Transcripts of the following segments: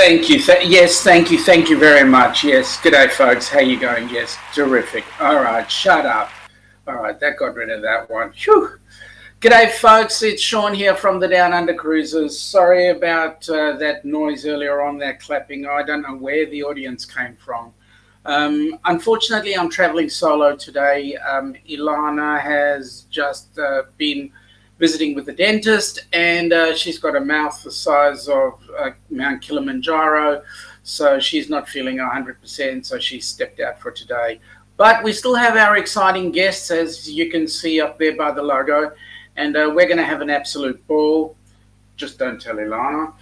Thank you. Yes, thank you. Thank you very much. Yes. G'day, folks. How you going? Yes, terrific. All right, shut up. All right, that got rid of that one. Phew. G'day, folks. It's Sean here from the Down Under Cruisers. Sorry about that noise earlier on, that clapping. I don't know where the audience came from. Unfortunately, I'm traveling solo today. Ilana has just been visiting with the dentist, and she's got a mouth the size of Mount Kilimanjaro, so she's not feeling 100%, so she stepped out for today. But we still have our exciting guests, as you can see up there by the logo, and we're going to have an absolute ball. Just don't tell Ilana.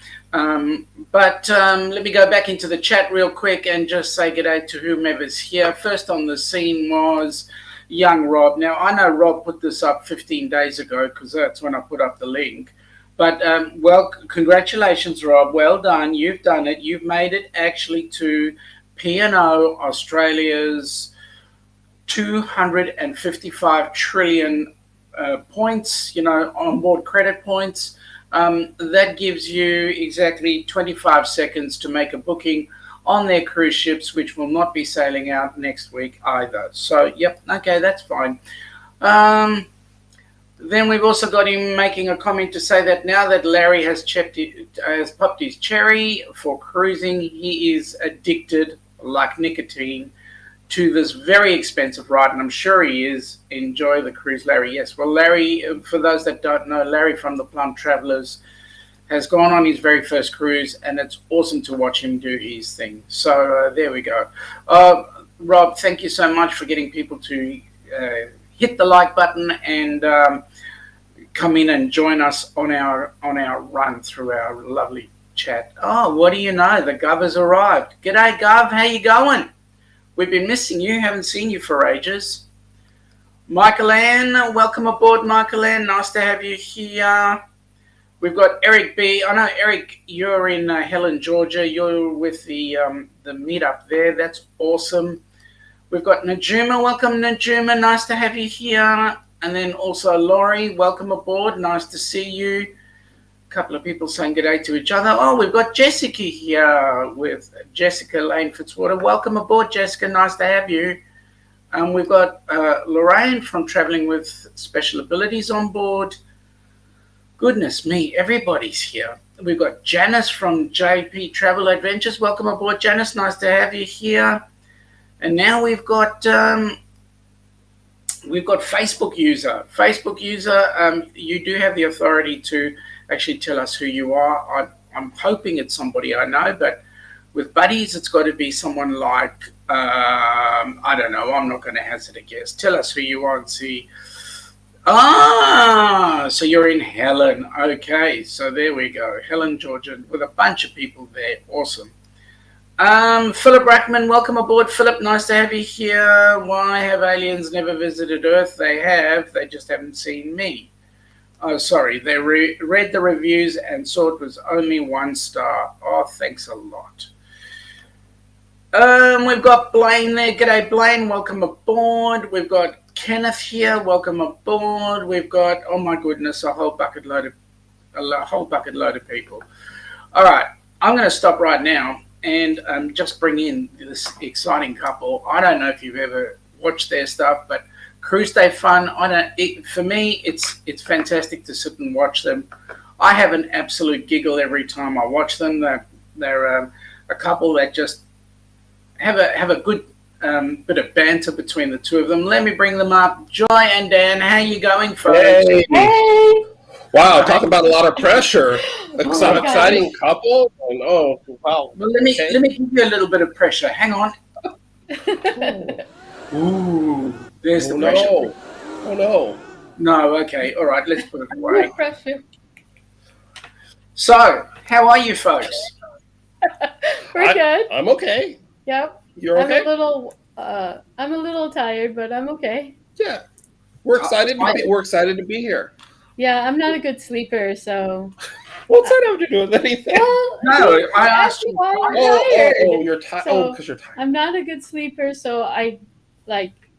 But let me go back into the chat real quick and just say g'day to whomever's here. First on the scene was young Rob. Now, I know Rob put this up 15 days ago because that's when I put up the link. But, well, congratulations, Rob. Well done. You've done it. You've made it actually to P&O, Australia's 255 trillion points, onboard credit points. That gives you exactly 25 seconds to make a booking on their cruise ships, which will not be sailing out next week either. So, yep, okay, that's fine. Then we've also got him making a comment to say that now that Larry has popped his cherry for cruising, he is addicted, like nicotine, to this very expensive ride, and I'm sure he is. Enjoy the cruise, Larry. Yes, well, Larry, for those that don't know, Larry from the Plum Travelers has gone on his very first cruise, and it's awesome to watch him do his thing. So there we go. Rob, thank you so much for getting people to hit the like button and come in and join us on our run through our lovely chat. Oh, what do you know? The Gov has arrived. G'day, Gov. How you going? We've been missing you. Haven't seen you for ages. Michael Ann, welcome aboard, Michael Ann. Nice to have you here. We've got Eric B. I know, Eric, you're in Helen, Georgia. You're with the meetup there. That's awesome. We've got Najuma. Welcome, Najuma. Nice to have you here. And then also Laurie, welcome aboard. Nice to see you. A couple of people saying good day to each other. Oh, we've got Jessica here with Jessica Lane Fitzwater. Welcome aboard, Jessica. Nice to have you. And we've got Lorraine from Traveling with Special Abilities on board. Goodness me, everybody's here. We've got Janice from JP Travel Adventures. Welcome aboard, Janice. Nice to have you here. And now we've got Facebook user. Facebook user, you do have the authority to actually tell us who you are. I'm hoping it's somebody I know, but with buddies, it's got to be someone like, I don't know, I'm not going to hazard a guess. Tell us who you are and see. So you're in Helen. Okay, so there we go. Helen, Georgia, with a bunch of people there. Awesome. Philip Rackman, welcome aboard. Philip, nice to have you here. Why have aliens never visited Earth? They have. They just haven't seen me. Oh, sorry. They read the reviews and saw it was only 1 star. Oh, thanks a lot. We've got Blaine there. G'day, Blaine. Welcome aboard. We've got Kenneth here. Welcome aboard. We've got, oh my goodness, a whole bucket load of people. All right. I'm going to stop right now and just bring in this exciting couple. I don't know if you've ever watched their stuff, but Cruise Day Fun, for me, it's fantastic to sit and watch them. I have an absolute giggle every time I watch them. They're a couple that just have a good bit of banter between the two of them. Let me bring them up. Joy and Dan, how you going, folks? Hey. Wow, talk about a lot of pressure. Some exciting couple. And, oh, wow. Well, let me give you a little bit of pressure. Hang on. Ooh, there's the pressure. No. Oh, no. No, okay. All right, let's put it away. No pressure. So, how are you folks? We're good. I'm okay. Yep. You're okay? I'm a little tired, but I'm okay. Yeah. We're excited to be here. Yeah, I'm not a good sleeper, so. What's that have to do with anything? Well, No, I asked you. why I'm tired. Oh, you're tired. So, because you're tired. I'm not a good sleeper, so I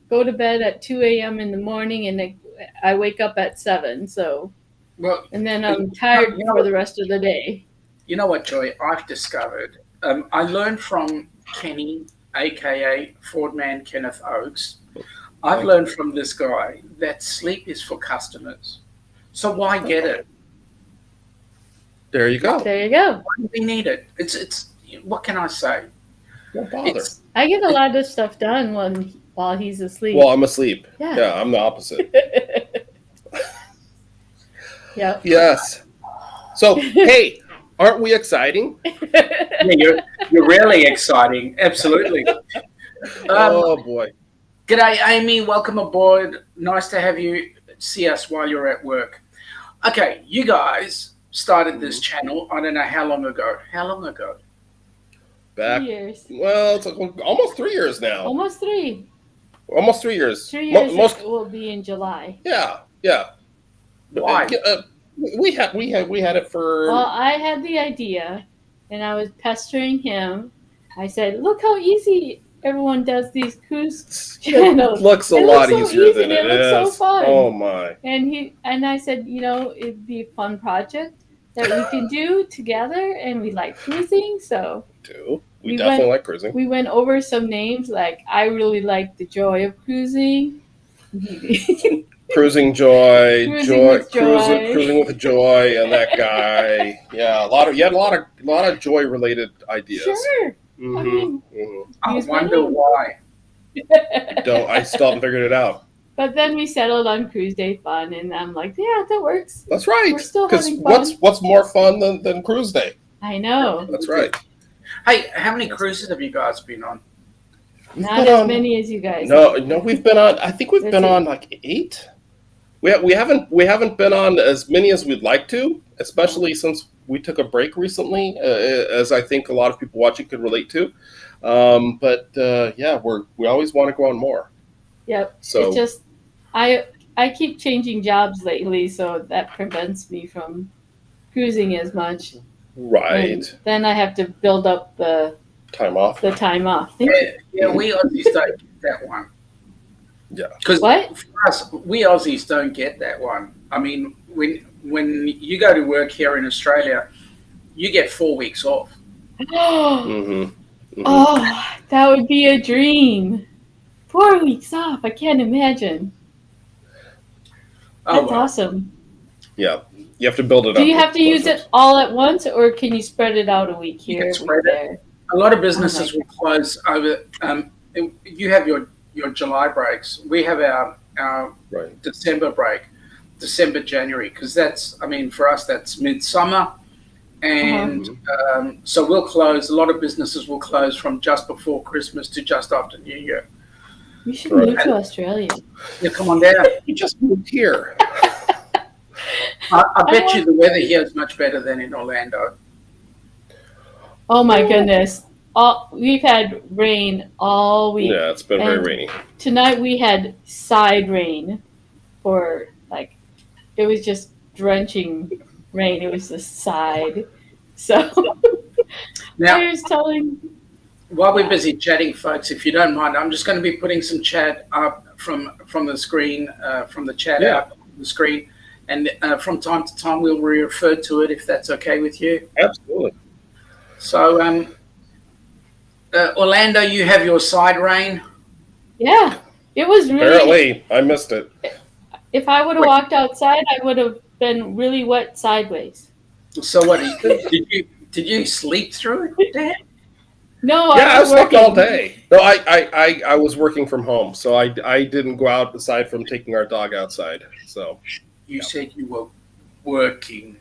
go to bed at 2 a.m. in the morning, and I wake up at 7. So, well, and then I'm tired for the rest of the day. You know what, Joy? I've discovered I learned from Kenny, aka Fordman Kenneth Oakes. I've learned from this guy that sleep is for customers. So why get it? There you go. There you go. Why do we need it? It's. What can I say? Don't bother. It's I get a lot of stuff done while he's asleep. Well, I'm asleep. Yeah. Yeah, I'm the opposite. Yep. Yes. So, hey, aren't we exciting? yeah, you're really exciting. Absolutely. Oh boy. G'day, Amy. Welcome aboard. Nice to have you see us while you're at work. Okay, you guys started this channel. I don't know how long ago. How long ago? Back. 3 years. Well, it's almost 3 years now. Almost 3. Almost 3 years. 3 years Most. will be in July. Yeah. Why? We had it for. Well, I had the idea, and I was pestering him. I said, "Look how easy everyone does these cruise channels. It looks a It lot looks so easier easy, than it it looks is. so fun." Oh my. And I said, it'd be a fun project that we can do together, and we like cruising, so We definitely like cruising. we went over some names. Like I really like the joy of cruising. Cruising Joy, Cruising with Joy. Cruising with Joy, and that guy. Yeah, you had a lot of joy related ideas. Sure. Mm-hmm. I mean, I use my wonder name. why. I still haven't figured it out. But then we settled on Cruise Day Fun, and I'm like, yeah, that works. That's right. We're still Because having fun. what's more fun than Cruise Day? I know. That's right. Hey, how many cruises have you guys been on? Not as many as you guys. No, we've been on. I think we've That's been it. on like 8. We haven't been on as many as we'd like to, especially since we took a break recently, as I think a lot of people watching could relate to. But we always want to go on more. Yep. So It's just I keep changing jobs lately, so that prevents me from cruising as much. right, And then I have to build up the time off. time off. Yeah, we Aussies don't get that one. Yeah. Because What? for us, we Aussies don't get that one. I mean, when you go to work here in Australia, you get 4 weeks off. Mm-hmm. Oh, that would be a dream. 4 weeks off. I can't imagine. Oh, That's well. awesome. Yeah, you have to build it up. Do you have to use it all at once, or can you spread it out a week You here, can a spread week it. there? A lot of businesses will close over. You have your July breaks. We have our Right. December break, December, January, because for us, that's midsummer. And so we'll close. A lot of businesses will close from just before Christmas to just after New Year. You should Right. move to Australia. Yeah, come on down. You just moved here. I bet you the weather here is much better than in Orlando. Oh my goodness. We've had rain all week. Yeah, it's been very And rainy. Tonight we had side rain for it was just drenching rain. It was the side. So Now, I was telling. while we're busy chatting, folks, if you don't mind, I'm just going to be putting some chat up from the screen, from the chat up on the screen. And from time to time, we'll refer to it if that's okay with you. Absolutely. So, Orlando, you have your side rain. Yeah, it was really. Apparently, I missed it. If I would have walked outside, I would have been really wet sideways. So, what did you sleep through it, Dan? No, Yeah, I was slept working. all day. No, I was working from home, so I didn't go out aside from taking our dog outside. So You said you were working.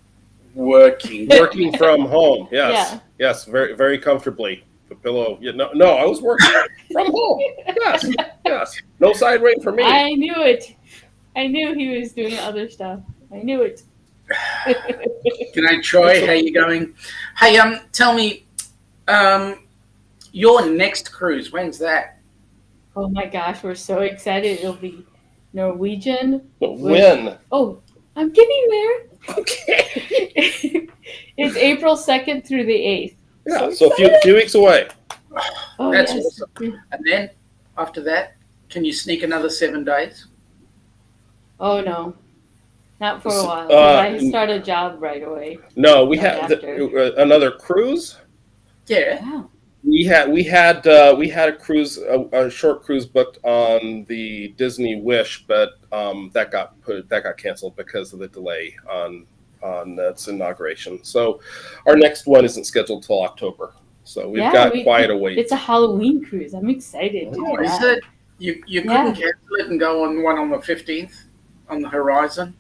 working from home. Yes, Yeah. yes, very very comfortably. The pillow. Yeah, no, I was working from home. Yes. No side rain for me. I knew it. I knew he was doing other stuff. I knew it. G'day, Troy. How you going? Hey, tell me, your next cruise. When's that? Oh my gosh, we're so excited. It'll be Norwegian. When? Oh, I'm getting there. Okay. It's April 2nd through the 8th. Yeah, so a few weeks away. Oh, That's yes. awesome. And then after that, can you sneak another 7 days? Oh, no. Not for a while. 'Cause I start a job right away. No, we Right have after. another cruise. Yeah. Wow. We had a cruise, a short cruise booked on the Disney Wish, but that got canceled because of the delay on its inauguration. So our next one isn't scheduled till October. So we've got quite a wait. It's a Halloween cruise. I'm excited to do Oh, is that. it? You couldn't cancel it and go on one on the 15th on the horizon?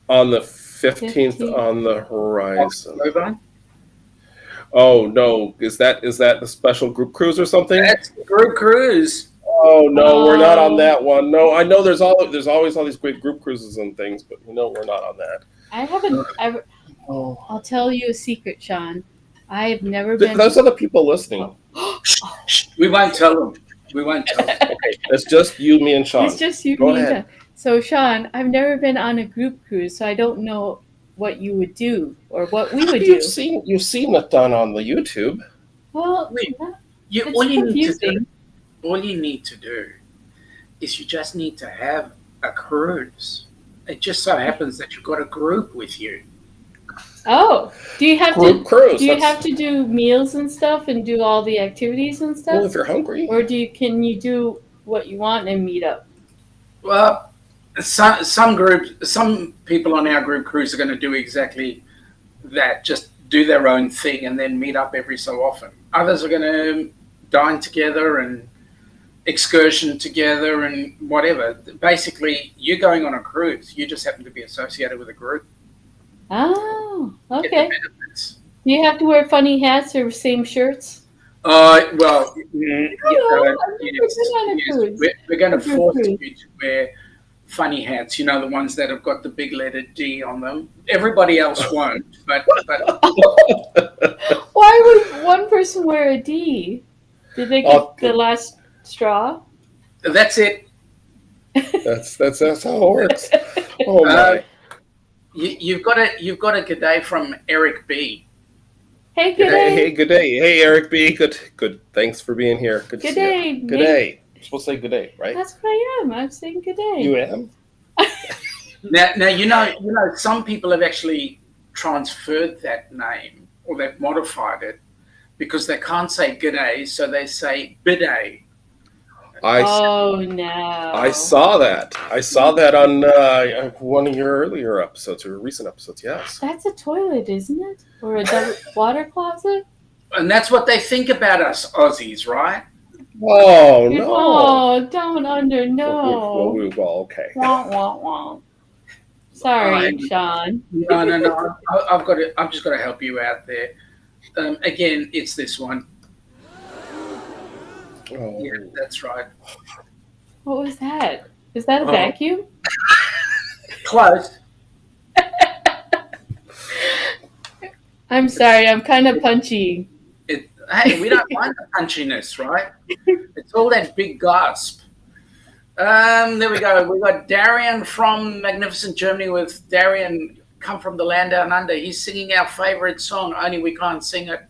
On the 15th on the horizon. October? Oh no, is that a special group cruise or something? That's the group cruise. Oh no, we're not on that one. No, I know there's always all these great group cruises and things, but we're not on that. I haven't ever. Oh, I'll tell you a secret, Sean. I have never been. There's other people listening. We won't tell them. We won't tell them. Okay, it's just you, me, and Sean. It's just you, Go me, ahead. and Sean. So, Sean, I've never been on a group cruise, so I don't know what you would do or what we would do. You've seen it done on the YouTube. Well, All you need to do is you just need to have a cruise. It just so happens that you've got a group with you. Oh, do you have Group cruise. Do you have to do meals and stuff and do all the activities and stuff? Well, if you're hungry. Or can you do what you want and meet up? Well, some people on our group cruise are going to do exactly that. Just do their own thing and then meet up every so often. Others are going to dine together and excursion together and whatever. Basically, you're going on a cruise. You just happen to be associated with a group. Oh, Get the okay. benefits. Do you have to wear funny hats or same shirts? Well, I've we're going to Cruise. force you to wear funny hats. You know, the ones that have got the big letter D on them. Everybody else won't, but Why would one person wear a D? Did they get the last straw? that's it. That's how it works. Oh my. You've got a good day from Eric B. Hey, good day. Hey, good day. Hey, Eric B. Good. Thanks for being here. Good to see day. you. Good day. You're supposed to say good day, right? That's what I am. I'm saying good day. You am? Now you know some people have actually transferred that name or they've modified it because they can't say good day, so they say bidet. Oh no! I saw that. I saw that on one of your earlier episodes or recent episodes. Yes. That's a toilet, isn't it? Or a water closet? And that's what they think about us Aussies, right? Oh no! Oh, down under, no. Well, okay. Wah, wah, wah. Sorry, Sean. No. I'm just got to help you out there. Again, it's this one. Oh. Yeah, that's right. What was that? Is that a vacuum? Close. I'm sorry, I'm kind of punchy. Hey, we don't mind the punchiness, right? It's all that big gasp. There we go. We got Darian from magnificent Germany with Darian come from the land down under. He's singing our favorite song, only we can't sing it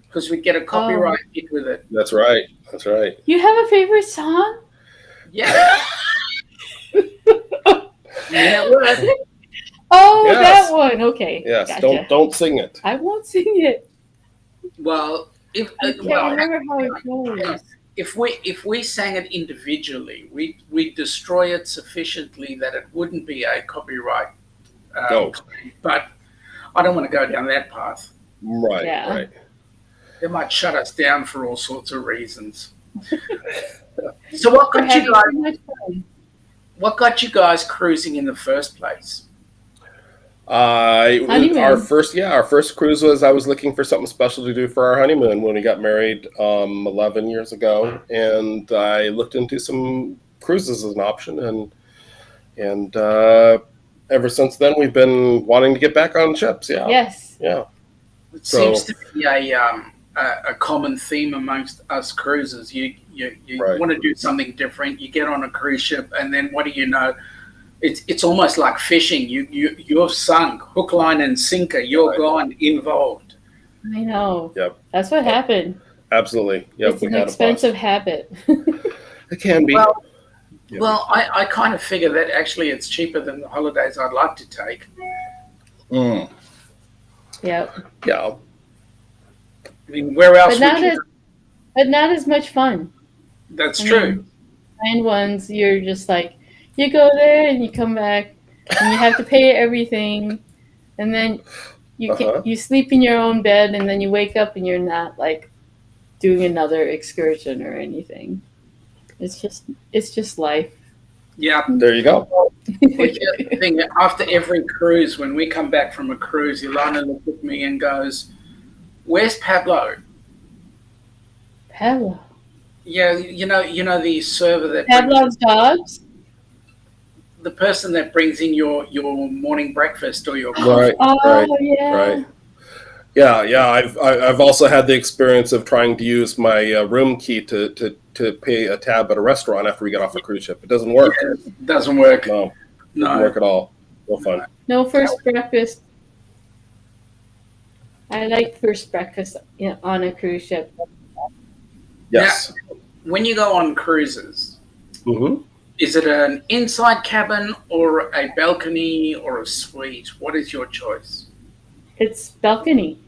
because we get a copyright hit with it. That's right. You have a favorite song? Yeah. Yeah, Oh, Yes. that one. Okay. Yes. Gotcha. Don't sing it. I won't sing it. well, I can't remember how it goes. if we sang it individually, we destroy it sufficiently that it wouldn't be a copyright. Go. But I don't want to go down that path. Right. Yeah. Right. They might shut us down for all sorts of reasons. So what got you guys cruising in the first place? Our first cruise was I was looking for something special to do for our honeymoon when we got married 11 years ago, and I looked into some cruises as an option, and ever since then we've been wanting to get back on ships. Yeah. Yes. Yeah. It seems to be a common theme amongst us cruisers. You Right. want to do something different. You get on a cruise ship, and then what do you know? It's almost like fishing. You're sunk, hook, line, and sinker. You're gone, involved. I know. Yep. That's what happened. Absolutely. Yep. It's an expensive habit. It can be. Well, I kind of figure that actually it's cheaper than the holidays I'd like to take. Mm. Yep. Yeah. I mean, where else but would you? not as much fun. That's I true. mean, planned ones, you're just like, you go there and you come back, and you have to pay everything, and then you sleep in your own bed, and then you wake up and you're not like doing another excursion or anything. It's just life. Yeah. There you go. Well, here's the thing. After every cruise, when we come back from a cruise, Ilana looks at me and goes, "Where's Pablo?" Pavlov. Yeah, you know the server that Pavlov's dogs. the person that brings in your morning breakfast or your Right. Oh Right. yeah. Right. Yeah. I've also had the experience of trying to use my room key to pay a tab at a restaurant after we get off a cruise ship. It doesn't work. Yeah, it doesn't work. No, doesn't work at all. No fun. No first breakfast. I like first breakfast on a cruise ship. Yes. When you go on cruises, Mm-hmm. is it an inside cabin or a balcony or a suite? What is your choice? It's balcony.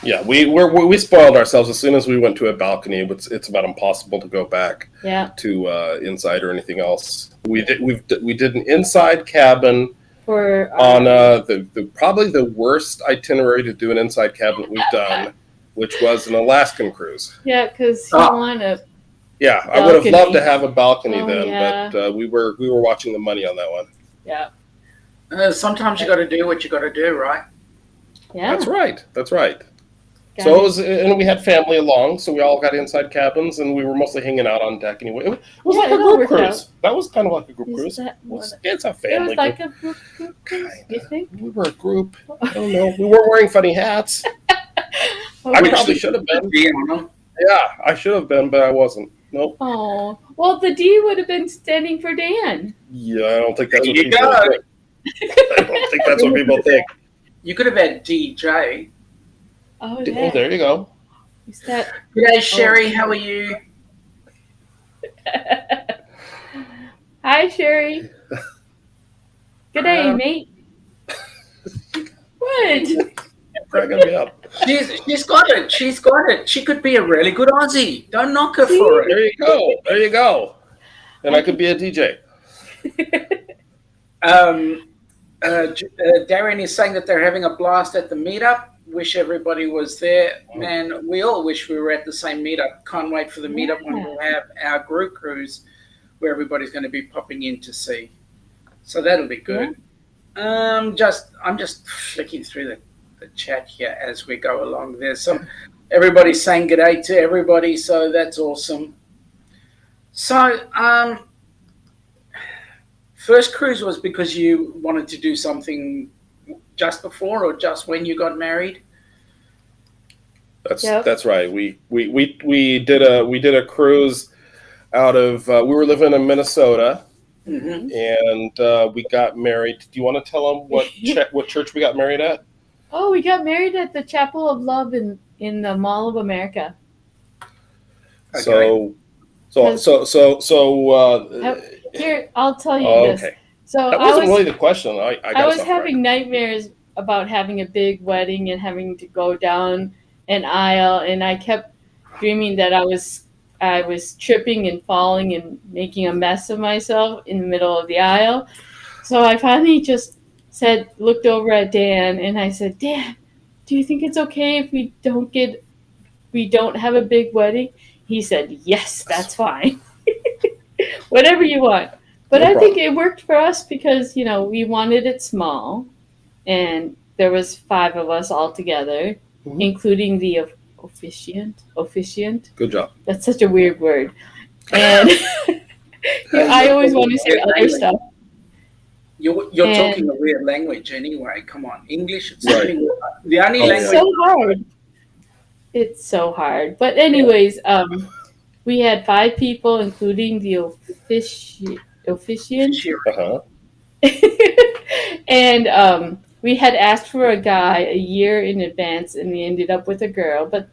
Yeah, we spoiled ourselves as soon as we went to a balcony. It's about impossible to go back to inside or anything else. We did an inside cabin For on the probably the worst itinerary to do an inside cabin that we've done, which was an Alaskan cruise. yeah, because you want to. Yeah, I would have Balcony. loved to have a balcony then, yeah. but we were watching the money on that one. Yeah. Sometimes you got to do what you got to do, right? Yeah. That's right. Got So it. it was, and we had family along, so we all got inside cabins, and we were mostly hanging out on deck anyway. It was Yeah, like a it all group worked cruise. That was kind of like a group Is cruise. that It's a It family was like group. a group cruise, you think? We were a group. I don't know. We weren't wearing funny hats. Oh, I which- probably should have been. Yeah. Yeah, I should have been, but I wasn't. Nope. Oh, well, the D would have been standing for Dan. Yeah, I don't think that's what There you people go. think. I don't think that's what people think. You could have had DJ. Oh, Oh, yeah. there you go. Is that? G'day, Sherry. How are you? Hi, Sherry. Good day, mate. What? Cracking me up. She's got it. She's got it. She could be a really good Aussie. Don't knock her for it. There you go. There you go. And I could be a DJ. Darren is saying that they're having a blast at the meetup. Wish everybody was there. Man, we all wish we were at the same meetup. Can't wait for the meetup when we'll have our group cruise where everybody's going to be popping in to see. So that'll be good. I'm just flicking through the chat here as we go along. There's everybody's saying g'day to everybody, so that's awesome. So, first cruise was because you wanted to do something just before or just when you got married? That's right. We did a cruise out of we were living in Minnesota, and we got married. Do you want to tell them what church we got married at? Oh, we got married at the Chapel of Love in the Mall of America. Okay. Here, I'll tell you this. Okay. So That wasn't really the question. I was having nightmares about having a big wedding and having to go down an aisle, and I kept dreaming that I was tripping and falling and making a mess of myself in the middle of the aisle. So I finally just looked over at Dan, and I said, Dan, do you think it's okay if we don't have a big wedding? He said, yes, that's fine. Whatever you want. But No I problem. think it worked for us because, we wanted it small, and there was 5 of us all together, including the officiant. Good job. That's such a weird word. And I always want to say other stuff. You're talking a weird language anyway. Come on, English. It's Right. the only It's language. so hard. It's so hard. But anyways, we had 5 people, including the officiant. Uh-huh. And we had asked for a guy a year in advance, and we ended up with a girl. But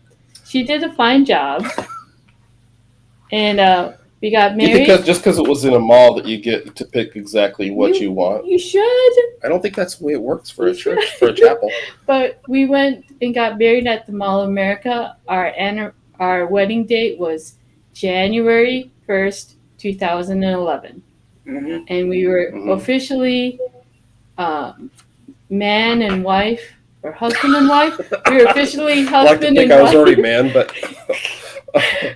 she did a fine job. And We got You think married. just because it was in a mall that you get to pick exactly what you want? You should. I don't think that's the way it works for You a church, should. for a chapel. But we went and got married at the Mall of America. Our wedding date was January 1st, 2011. Mhm. And we were Mhm. officially man and wife, or husband and wife. We were officially I like to husband think and I was wife. already man, but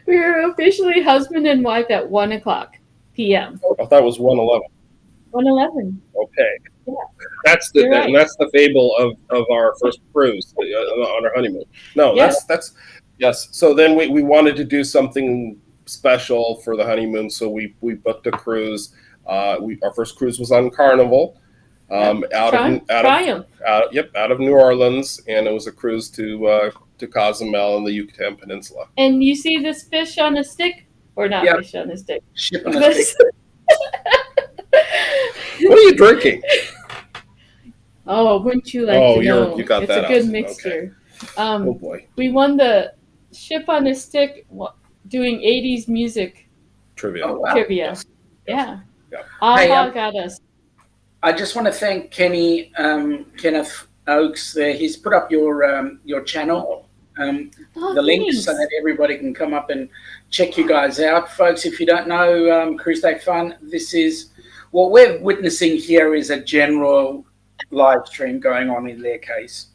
We were officially husband and wife at 1 o'clock p.m. I thought it was 1:11. 1:11. Okay, Yeah. that's You're right. and that's the fable of our first cruise on our honeymoon. No, Yeah. that's yes. So then we wanted to do something special for the honeymoon, so we booked a cruise. Our first cruise was on Carnival, out of New Orleans, and it was a cruise to Cozumel and the Yucatan Peninsula. And you see this fish on a stick? Or not Yep. fish on a stick? Ship on a stick. What are you drinking? Oh, wouldn't you like to know? You got it's that a good out. mixture. Oh boy, We won the ship on a stick doing 80s music trivia. Oh, wow. trivia. Yes. Yeah. Yeah. Aha got us. I just want to thank Kenneth Oakes there. He's put up your channel, the link, Thanks. so that everybody can come up and check you guys out. Folks, if you don't know Cruise Day Fun, this is what we're witnessing here is a general live stream going on in their case.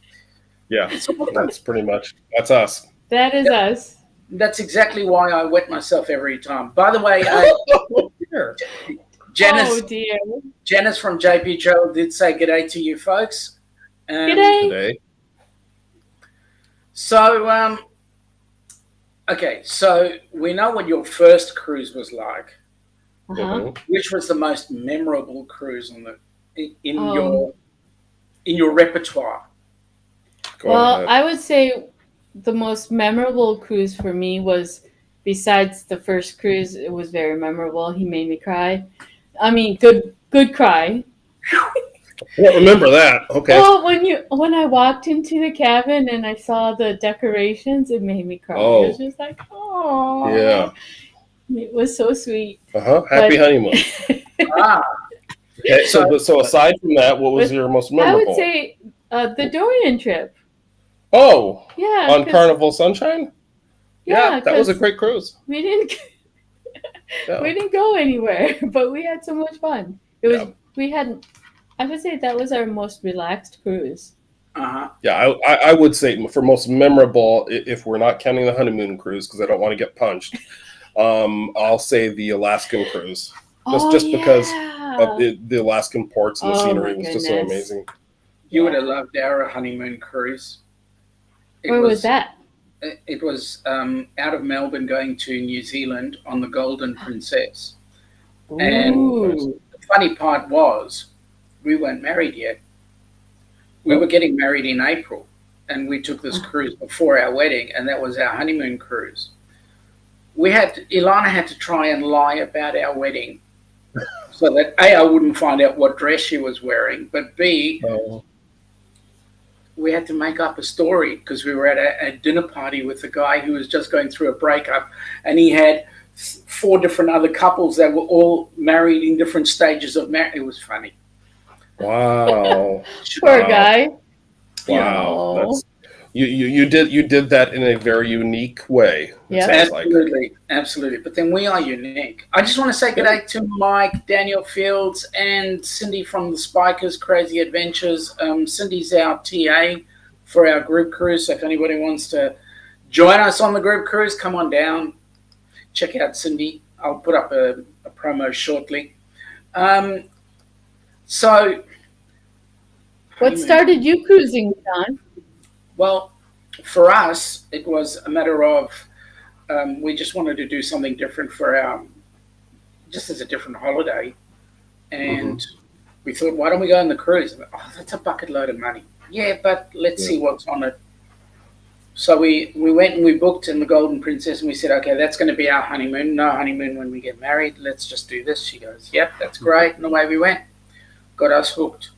Yeah, that's pretty much, that's us. That is us. That's exactly why I wet myself every time. By the way, Oh dear. Janice from JP Joe did say g'day to you folks. G'day. Today. So, okay, so we know what your first cruise was like. Uh-huh. Mhm. Which was the most memorable cruise on in Oh. your repertoire? Go Well, ahead. I would say the most memorable cruise for me was, besides the first cruise, it was very memorable. He made me cry. I mean, good cry. I don't remember that. Okay. Well, when I walked into the cabin and I saw the decorations, it made me cry. Oh. It was just like, oh, Yeah. it was so sweet. Happy honeymoon. Ah, Okay. So aside from that, what was your most I memorable? would say the Dorian trip. Oh, Yeah, on 'cause- Carnival Sunshine. Yeah, that was a 'cause great cruise. we didn't Yeah. we didn't go anywhere, but we had so much fun. It was I would say that was our most relaxed cruise. uh-huh. Yeah, I would say for most memorable, if we're not counting the honeymoon cruise, because I don't want to get punched, I'll say the Alaskan cruise. Just because of the Alaskan ports and the scenery was just so amazing. You would have loved our honeymoon cruise. Where was that? It was out of Melbourne going to New Zealand on the Golden Princess. And Ooh. the funny part was, we weren't married yet. We were getting married in April, and we took this cruise before our wedding, and that was our honeymoon cruise. Ilana had to try and lie about our wedding, so that A, I wouldn't find out what dress she was wearing, but B, we had to make up a story because we were at a dinner party with a guy who was just going through a breakup, and he had 4 different other couples that were all married in different stages of marriage. It was funny. Wow. Poor guy. Wow. Yeah. That's, you did that in a very unique way. Yeah. Absolutely. But then we are unique. I just want to say good day to Mike, Daniel Fields, and Cindy from the Spikers Crazy Adventures. Cindy's our TA for our group cruise. So if anybody wants to join us on the group cruise, come on down. Check out Cindy. I'll put up a promo shortly. So, what started you cruising, John? Well, for us, it was a matter of we just wanted to do something different just as a different holiday. And we thought, why don't we go on the cruise? Oh, that's a bucket load of money. Yeah, but let's see what's on it. So we went and we booked in the Golden Princess, and we said, okay, that's going to be our honeymoon. No honeymoon when we get married. Let's just do this. She goes, yep, that's great. And away we went. Got us hooked.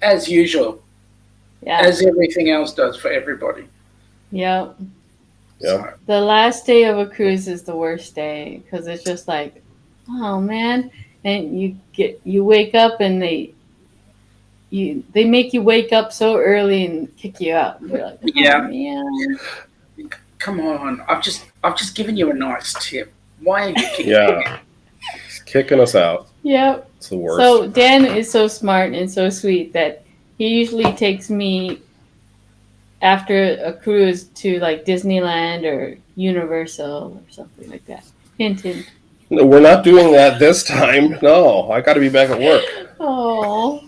As usual. Yeah. As everything else does for everybody. Yeah. Yeah. So, The last day of a cruise is the worst day because it's just like, oh man, and you wake up and they make you wake up so early and kick you out. And you're like, oh yeah, man. come on. I've just given you a nice tip. Why are you kicking Yeah. it? It's kicking us out. Yep. It's the worst. So Dan is so smart and so sweet that he usually takes me after a cruise to like Disneyland or Universal or something like that. Hint, hint. No, we're not doing that this time. No, I got to be back at work. Oh.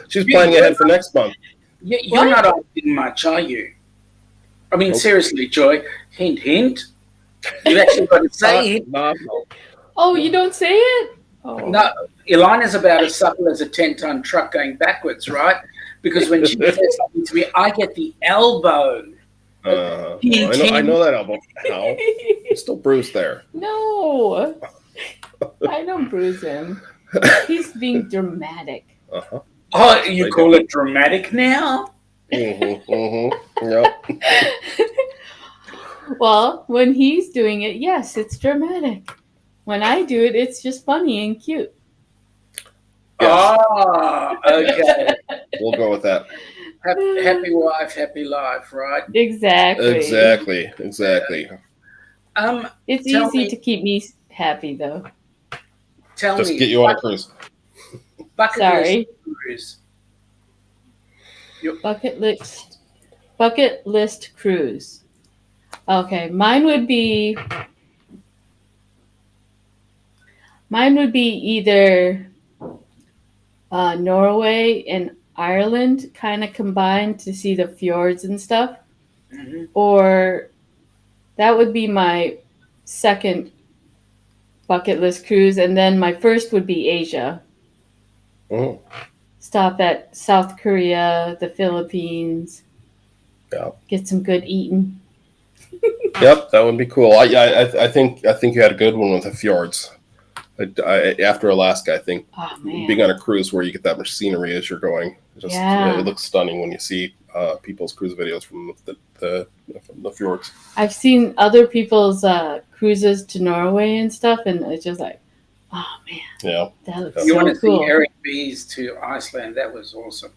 She's planning ahead for next month. You're What? not asking much, are you? I mean, Nope. seriously, Joy. Hint, hint. You've actually got to say it. No. Oh, you don't say it? Oh. No, Elina's about as supple as a 10-ton truck going backwards, right? Because when she says something to me, I get the elbow. I know that album. Ow. It's still bruised there. No. I don't bruise him. He's being dramatic. Uh-huh. Oh, you Right call there. it dramatic now? Yep. Well, when he's doing it, yes, it's dramatic. When I do it, it's just funny and cute. Yes. Oh, okay. We'll go with that. Happy wife, happy life, right? Exactly. Exactly. It's Tell easy me- to keep me happy, though. Tell Just me, get you on a cruise. bucket Sorry. list cruise. Bucket list cruise. Okay, mine would be either Norway and Ireland kind of combined to see the fjords and stuff, Mhm. or that would be my second bucket list cruise, and then my first would be Asia. Mhm. Stop at South Korea, the Philippines. Yeah. Get some good eating. Yep, that would be cool. I think you had a good one with the fjords. After Alaska, I think Oh man. being on a cruise where you get that much scenery as you're going, it looks stunning when you see people's cruise videos from the fjords. I've seen other people's cruises to Norway and stuff, and it's just like, oh man, Yeah. that looks You so want to cool. see Eric B's to Iceland? That was awesome.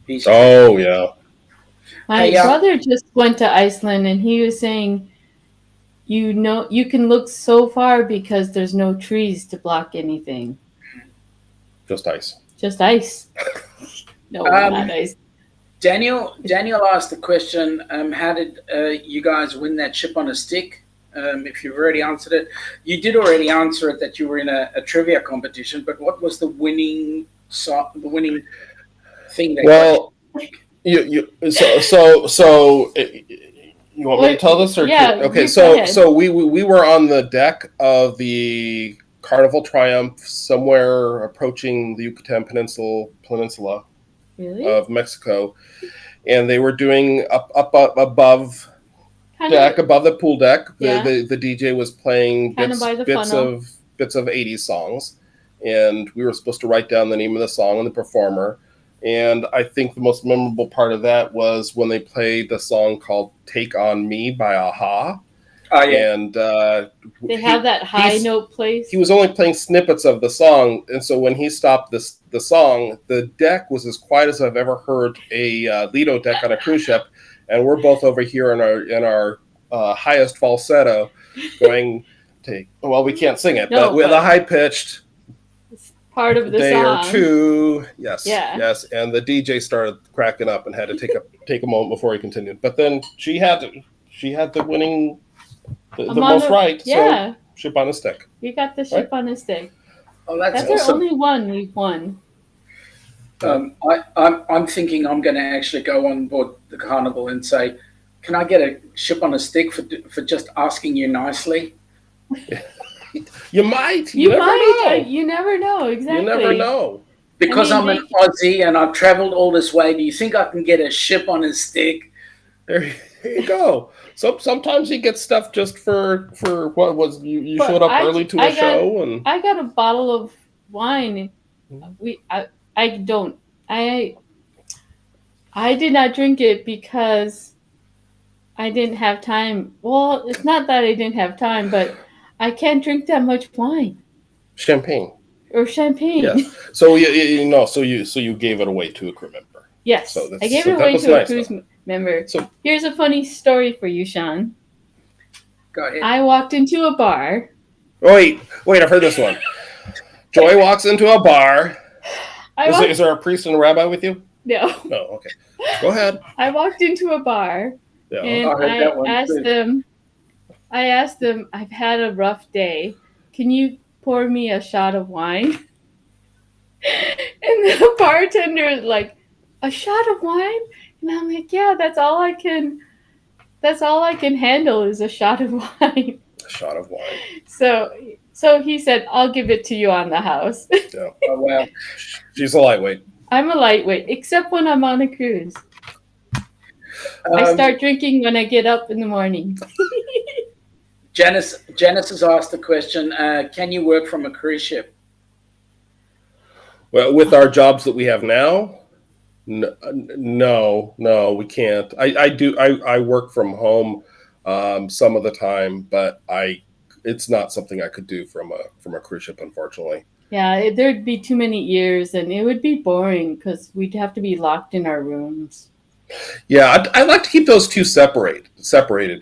He's Oh yeah. My Hey, brother just went to Iceland, and he was saying, you can look so far because there's no trees to block anything, Just ice. just ice. No, not ice. Daniel asked the question, how did you guys win that ship on a stick? If you've already answered it. You did already answer it that you were in a trivia competition, but what was the winning thing that Well, you you want me to tell this or Yeah, okay? you go ahead. So we were on the deck of the Carnival Triumph somewhere approaching the Yucatan Peninsula Really? of Mexico, and they were doing up above Kind deck of, above the pool deck. Yeah. The DJ was playing Kinda bits by the bits funnel. of 80s songs, and we were supposed to write down the name of the song and the performer. And I think the most memorable part of that was when they played the song called "Take on Me" by Aha. Oh yeah. And they have that high note place. he was only playing snippets of the song, and so when he stopped the song, the deck was as quiet as I've ever heard a Lido deck on a cruise ship, and we're both over here in our highest falsetto, going well, we can't sing it, but with a high pitched Part of the day song. or two, yes, Yeah. yes, and the DJ started cracking up and had to take a moment before he continued. But then she had the winning. The most right, Yeah. so ship on a stick. We got the ship on a stick. Oh, that's That's awesome. our only one we've won. I'm thinking I'm going to actually go on board the Carnival and say, can I get a ship on a stick for just asking you nicely? You might. You never might. know. You never know. Exactly. You never know. Because I mean, I'm an Aussie and I've traveled all this way, do you think I can get a ship on a stick? There you go. So sometimes you get stuff just for what was you But showed up early to a show and I got a bottle of wine. I did not drink it because I didn't have time. Well, it's not that I didn't have time, but I can't drink that much wine Champagne. or champagne. Yes. So you gave it away to a crew member. Yes, I gave it That away was to a nice. cruise member. So Here's a funny story for you, Sean. Go ahead. I walked into a bar. wait, I've heard this one. Joy walks into a bar. Is there a priest and a rabbi with you? No. No, okay. Go ahead. I walked into a bar and I asked them, I've had a rough day. Can you pour me a shot of wine? And the bartender is like, a shot of wine? And I'm like, yeah, that's all I can handle is a shot of wine. A shot of wine. So he said, I'll give it to you on the house. Yeah. Oh, wow. She's a lightweight. I'm a lightweight, except when I'm on a cruise. I start drinking when I get up in the morning. Janice has asked the question, can you work from a cruise ship? Well, with our jobs that we have now, no, we can't. I work from home some of the time, but it's not something I could do from a cruise ship, unfortunately. Yeah, there'd be too many ears, and it would be boring because we'd have to be locked in our rooms. Yeah, I like to keep those two separated.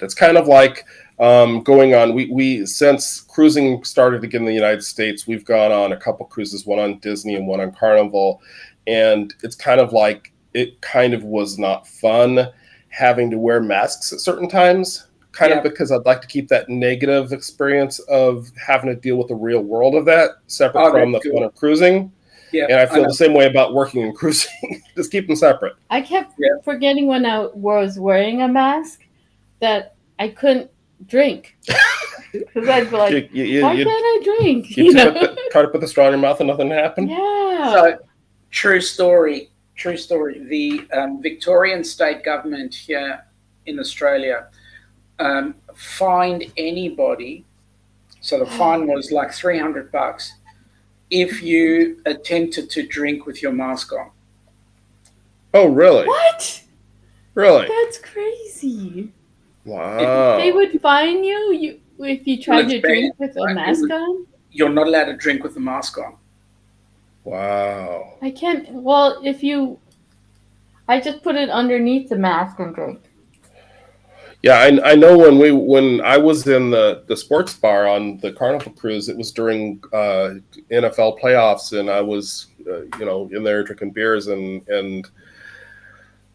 It's kind of like going on. We since cruising started again in the United States, we've gone on a couple cruises, one on Disney and one on Carnival, and it's kind of like it kind of was not fun having to wear masks at certain times. Kind of because I'd like to keep that negative experience of having to deal with the real world of that separate from the fun of cruising. Yeah, and I feel the same way about working and cruising. Just keep them separate. I kept forgetting when I was wearing a mask that I couldn't drink. Because I'd be like, why can't I drink? Try to put the straw in your mouth and nothing happened? Yeah. So, true story. The Victorian state government here in Australia fined anybody. So the fine was like $300 if you attempted to drink with your mask on. Oh, really? What? Really? That's crazy. Wow. They would fine you if you tried to drink with a mask on? You're not allowed to drink with the mask on. Wow. I can't. Well, I just put it underneath the mask and drink. Yeah, I know when I was in the sports bar on the Carnival cruise, it was during NFL playoffs, and I was in there drinking beers and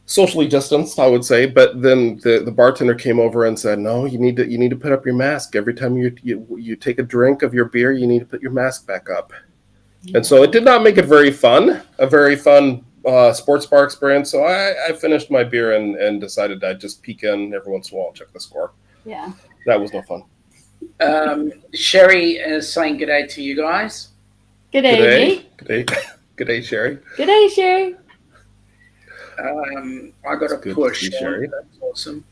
socially distanced, I would say. But then the bartender came over and said, "No, you need to put up your mask every time you take a drink of your beer. You need to put your mask back up." Yeah. And so it did not make it a very fun sports bar experience. So I finished my beer and decided I'd just peek in every once in a while and check the score. Yeah. That was no fun. Sherry is saying good day to you guys. Good day, Nate. Good day, Sherry. Good day, Sherry. I got a push. Sherry. That's awesome.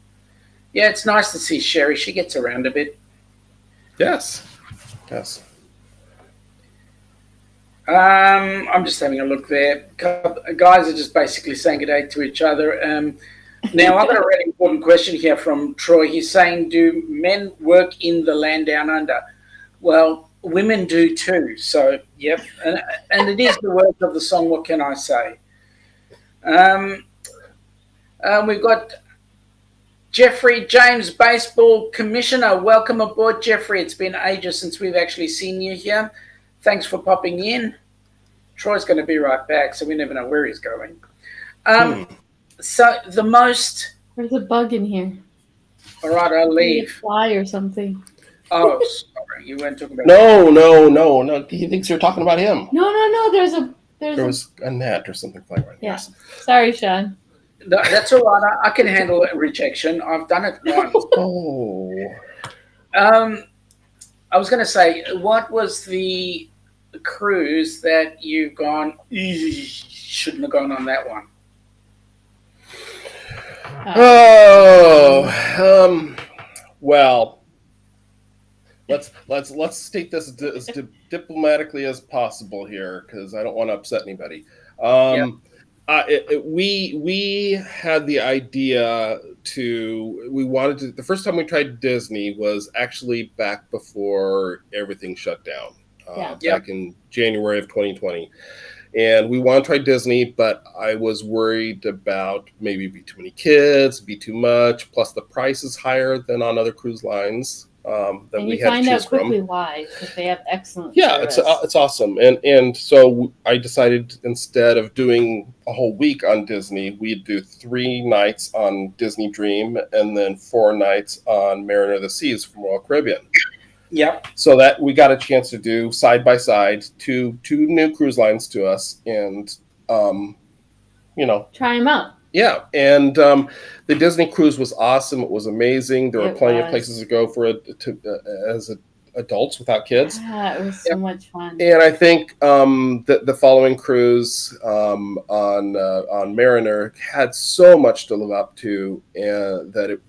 Yeah, it's nice to see Sherry. She gets around a bit. Yes. I'm just having a look there. Guys are just basically saying good day to each other. Now, I've got a really important question here from Troy. He's saying, do men work in the land down under? Well, women do too. So, yep. And it is the words of the song, What Can I Say? We've got Jeffrey James, Baseball Commissioner. Welcome aboard, Jeffrey. It's been ages since we've actually seen you here. Thanks for popping in. Troy's going to be right back, so we never know where he's going. So the most... There's a bug in here. All right, I'll leave. A fly or something. Oh, sorry. You weren't talking about... No. He thinks you're talking about him. No. There was a net or something flying right there. Yeah. Sorry, Sean. No, that's all right. I can handle a rejection. I've done it once. Oh. I was going to say, what was the cruise that you've gone, shouldn't have gone on that one? Well, let's state this as diplomatically as possible here, because I don't want to upset anybody. We had the idea we wanted to. The first time we tried Disney was actually back before everything shut down, back in January of 2020. And we want to try Disney, but I was worried about maybe be too many kids, be too much. Plus, the price is higher than on other cruise lines that we had to choose from. And you find out quickly why, because they have excellent service. It's awesome. And so I decided instead of doing a whole week on Disney, we'd do 3 nights on Disney Dream and then 4 nights on Mariner of the Seas from Royal Caribbean. Yep. So that we got a chance to do side by side two new cruise lines to us, and try them out. Yeah, and the Disney cruise was awesome. It was amazing. There were plenty of places to go for as adults without kids. Yeah, it was so much fun. And I think the following cruise on Mariner had so much to live up to, and that it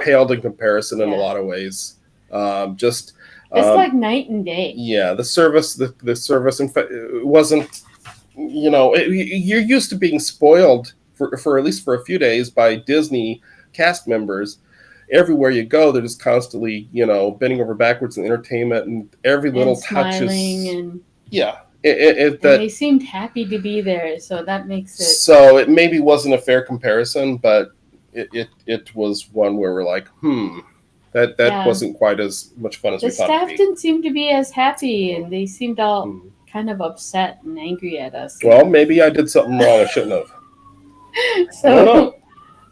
paled in comparison in a lot of ways. It's like night and day. Yeah, the service. In fact, it wasn't. You're used to being spoiled for at least for a few days by Disney cast members. Everywhere you go, they're just constantly, bending over backwards in entertainment, and every little touch is. And they seemed happy to be there, so that makes it. So it maybe wasn't a fair comparison, but it was one where we're like, that wasn't quite as much fun as we thought. The staff didn't seem to be as happy, and they seemed all kind of upset and angry at us. Well, maybe I did something wrong I shouldn't have. So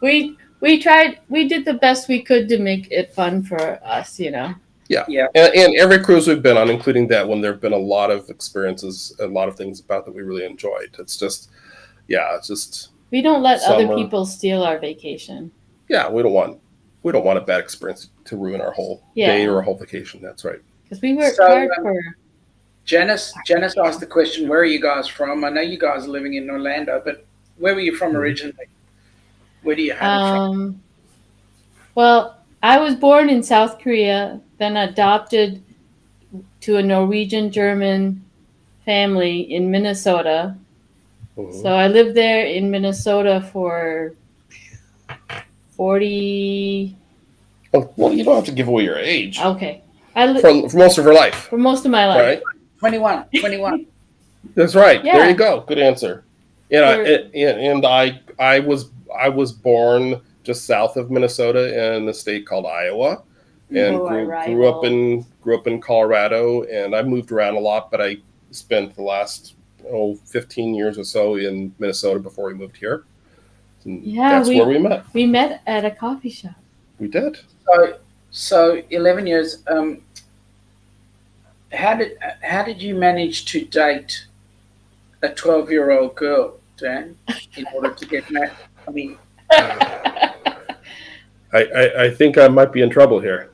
we did the best we could to make it fun for us, Yeah. And every cruise we've been on, including that one, there have been a lot of experiences, a lot of things about that we really enjoyed. It's just. We don't let other people steal our vacation. Yeah, we don't want a bad experience to ruin our whole day or our whole vacation. That's right. Because we worked hard for. Janice asked the question, where are you guys from? I know you guys are living in Orlando, but where were you from originally? Where do you have it from? Well, I was born in South Korea, then adopted to a Norwegian-German family in Minnesota. Mm-hmm. So I lived there in Minnesota for 40... Oh, well, you don't have to give away your age. Okay. For most of her life. For most of my life. Right? 21. That's right. Yeah. There you go. Good answer. I was born just south of Minnesota in a state called Iowa, and grew up in Colorado, and I moved around a lot, but I spent the last 15 years or so in Minnesota before we moved here. And that's where we met. We met at a coffee shop. We did. So 11 years. How did you manage to date a 12-year-old girl, Dan, in order to get married? I mean, I think I might be in trouble here.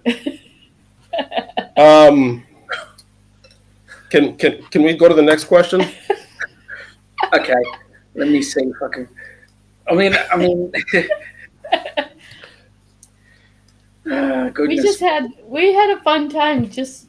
Can we go to the next question? Okay, let me see if I can. I mean. Goodness. We had a fun time just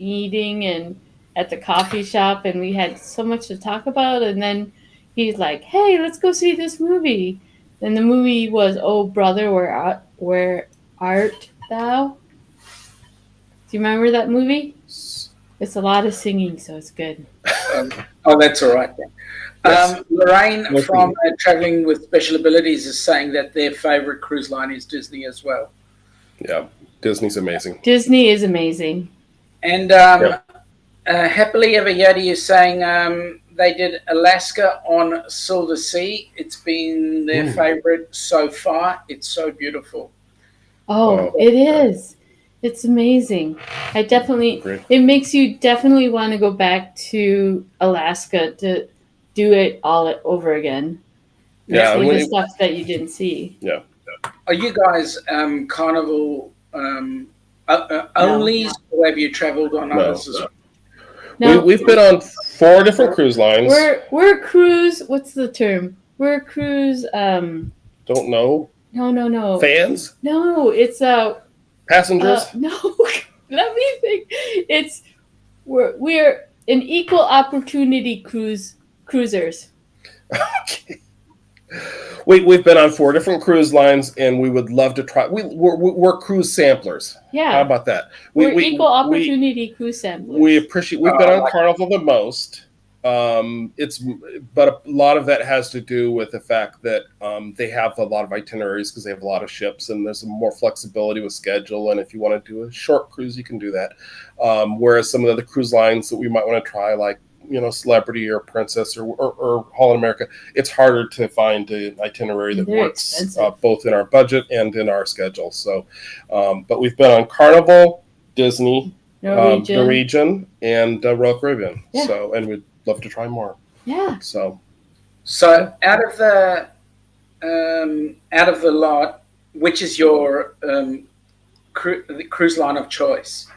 eating and at the coffee shop, and we had so much to talk about. And then he's like, "Hey, let's go see this movie." And the movie was "Oh Brother, Where Art Thou?" Do you remember that movie? It's a lot of singing, so it's good. That's all right then. Yes. Lorraine from Traveling with Special Abilities is saying that their favorite cruise line is Disney as well. Yeah, Disney's amazing. Disney is amazing. And Happily Ever Yeti is saying they did Alaska on Silver Sea. It's been their favorite so far. It's so beautiful. Oh, it is. It's amazing. It makes you definitely want to go back to Alaska to do it all over again. Yeah, the stuff that you didn't see. Yeah. Are you guys Carnival only, or have you traveled on others as well? No. We've been on 4 different cruise lines. We're a cruise. What's the term? We're a cruise. Don't know. No. Fans? No, it's passengers. No, let me think. We're an equal opportunity cruisers. Okay. We've been on 4 different cruise lines, and we would love to try. We're cruise samplers. Yeah. How about that? We're equal opportunity cruise samplers. We appreciate. We've been on Carnival the most. But a lot of that has to do with the fact that they have a lot of itineraries because they have a lot of ships, and there's more flexibility with schedule. And if you want to do a short cruise, you can do that. Whereas some of the other cruise lines that we might want to try, like Celebrity or Princess or Holland America, it's harder to find an itinerary that works both in our budget and in our schedule. So, but we've been on Carnival, Disney, Norwegian, and Royal Caribbean. Yeah. So, and we'd love to try more. Yeah. So out of the lot, which is your cruise line of choice?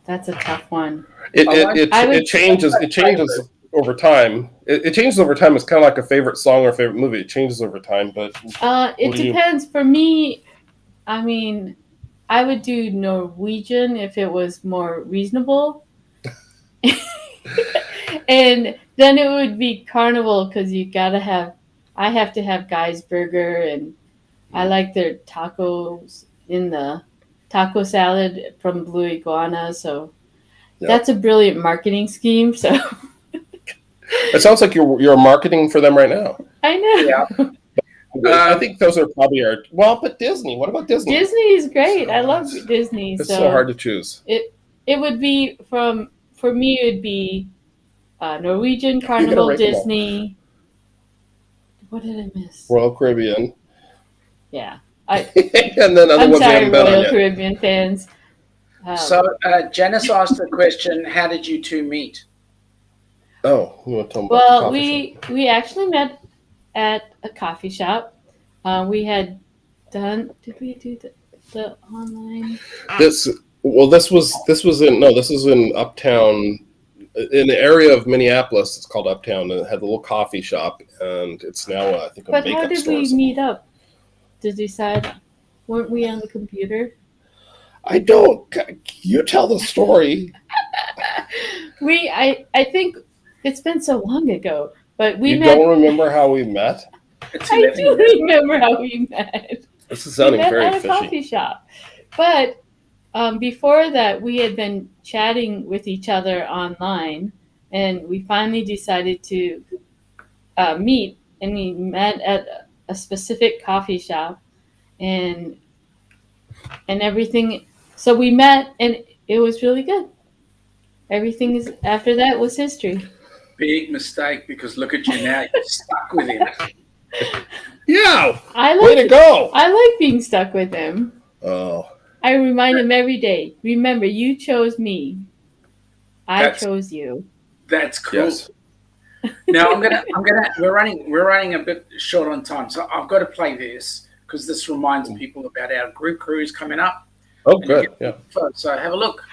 That's a tough one. It changes. It changes over time. It changes over time. It's kind of like a favorite song or favorite movie. It changes over time, but it depends. For me, I mean, I would do Norwegian if it was more reasonable, and then it would be Carnival because I have to have Guy's Burger, and I like their tacos in the taco salad from Blue Iguana, so that's a brilliant marketing scheme. So it sounds like you're marketing for them right now. I know. Yeah. I think those are probably but Disney. What about Disney? Disney is great. I love Disney. It's so hard to choose. It would be for me. It would be Norwegian, Carnival, Disney. What did I miss? Royal Caribbean. Yeah. And then other ones we haven't been on yet. Royal Caribbean fans. So Janice asked the question, how did you two meet? Oh, you want to tell me about the coffee shop? We actually met at a coffee shop. We had done, did we do the online? This was in Uptown, in the area of Minneapolis. It's called Uptown, and it had a little coffee shop, and it's now I think a makeup store. But how did we meet up? To decide, weren't we on the computer? I don't. You tell the story. I think it's been so long ago, but we met. You don't remember how we met? I do remember how we met. This is sounding very fishy. At a coffee shop, but before that, we had been chatting with each other online, and we finally decided to meet, and we met at a specific coffee shop, and everything. So we met, and it was really good. Everything after that was history. Big mistake, because look at you now. You're stuck with him. Yeah. Way to go. I like being stuck with him. Oh. I remind him every day. Remember, you chose me. I chose you. That's cool. Yes. Now we're running a bit short on time, so I've got to play this because this reminds people about our group cruise coming up. Oh, good. Yeah. So have a look.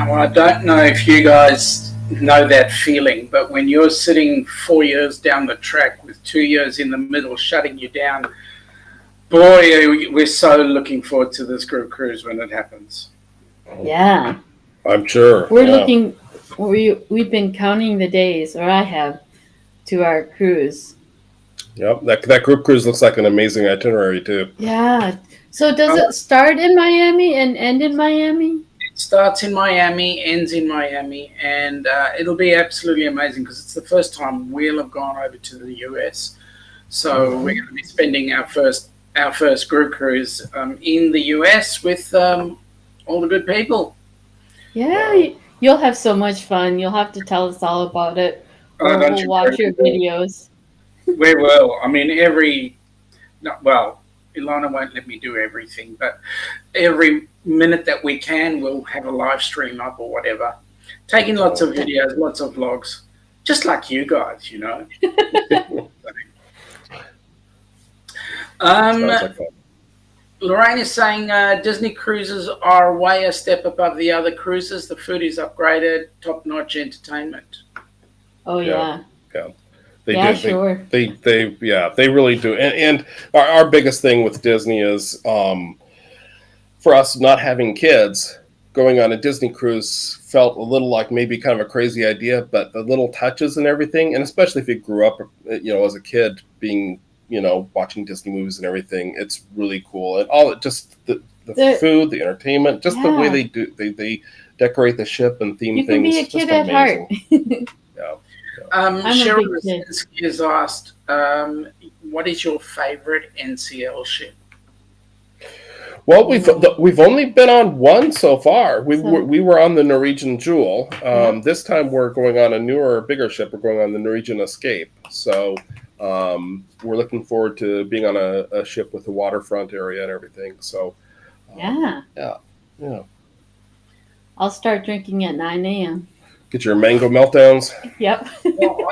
Now, I don't know if you guys know that feeling, but when you're sitting 4 years down the track with 2 years in the middle shutting you down, boy, we're so looking forward to this group cruise when it happens. Yeah. I'm sure. We're yeah. looking. We've been counting the days, or I have, to our cruise. Yep, that group cruise looks like an amazing itinerary too. Yeah. So does it start in Miami and end in Miami? It starts in Miami, ends in Miami, and it'll be absolutely amazing because it's the first time we'll have gone over to the US. So we're going to be spending our first group cruise in the US with all the good people. Yeah, you'll have so much fun. You'll have to tell us all about it, or we'll watch your videos. We will. I mean, Ilana won't let me do everything, but every minute that we can, we'll have a live stream up or whatever. Taking lots of videos, lots of vlogs, just like you guys, you know. Sounds like fun. Lorraine is saying Disney cruises are way a step above the other cruises. The food is upgraded, top-notch entertainment. Oh yeah. They yeah, do. sure. They really do. And our biggest thing with Disney is for us not having kids, going on a Disney cruise felt a little like maybe kind of a crazy idea, but the little touches and everything, and especially if you grew up, as a kid being, watching Disney movies and everything, it's really cool. And all just the food, the entertainment, just the way they decorate the ship and theme you things. You can be a kid at heart. Cheryl Rosinski has asked, what is your favorite NCL ship? Well, we've only been on one so far. We were on the Norwegian Jewel. This time we're going on a newer, bigger ship. We're going on the Norwegian Escape. So we're looking forward to being on a ship with a waterfront area and everything. So yeah. I'll start drinking at 9 a.m. Get your mango meltdowns. Yep. Well,